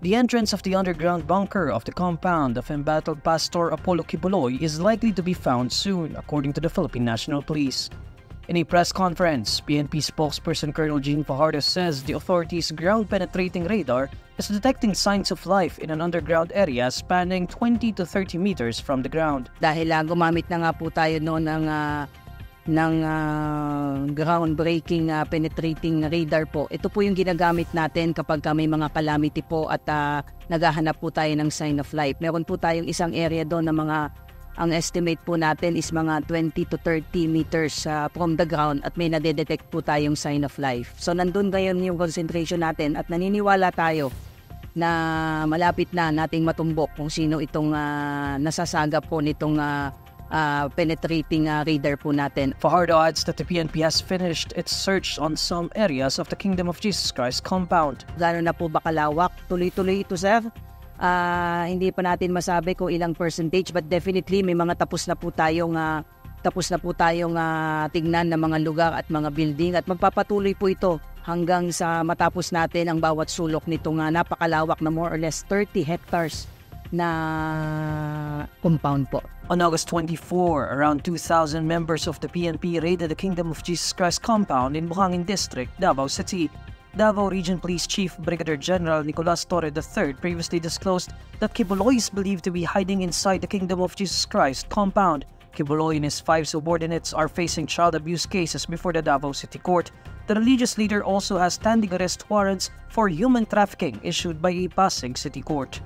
The entrance of the underground bunker of the compound of embattled Pastor Apollo Quiboloy is likely to be found soon, according to the Philippine National Police. In a press conference, PNP spokesperson Colonel Jean Fajardo says the authorities' ground-penetrating radar is detecting signs of life in an underground area spanning 20 to 30 meters from the ground. Dahil gumamit na nga po tayo noon ng ground-breaking penetrating radar po. Ito po yung ginagamit natin kapag may mga calamity po at naghahanap po tayo ng sign of life. Meron po tayong isang area doon na ang estimate po natin is mga 20 to 30 meters from the ground at may nadedetect po tayong sign of life. So nandun ngayon yung concentration natin at naniniwala tayo na malapit na nating matumbok kung sino itong nasasagap po nitong penetrating radar po natin. Fajardo adds that the PNP has finished its search on some areas of the Kingdom of Jesus Christ compound. Gano'n na po ba kalawak? Tuloy-tuloy ito, sir. Hindi pa natin masabi kung ilang percentage but definitely may mga tapos na po tayong tignan ng mga lugar at mga building at magpapatuloy po ito hanggang sa matapos natin ang bawat sulok nitong napakalawak na more or less 30 hectares na compound po. On August 24, around 2,000 members of the PNP raided the Kingdom of Jesus Christ compound in Buhangin District, Davao City. Davao Region Police Chief Brigadier General Nicolas Torre III previously disclosed that Quiboloy is believed to be hiding inside the Kingdom of Jesus Christ compound. Quiboloy and his 5 subordinates are facing child abuse cases before the Davao City Court. The religious leader also has standing arrest warrants for human trafficking issued by a Pasig City Court.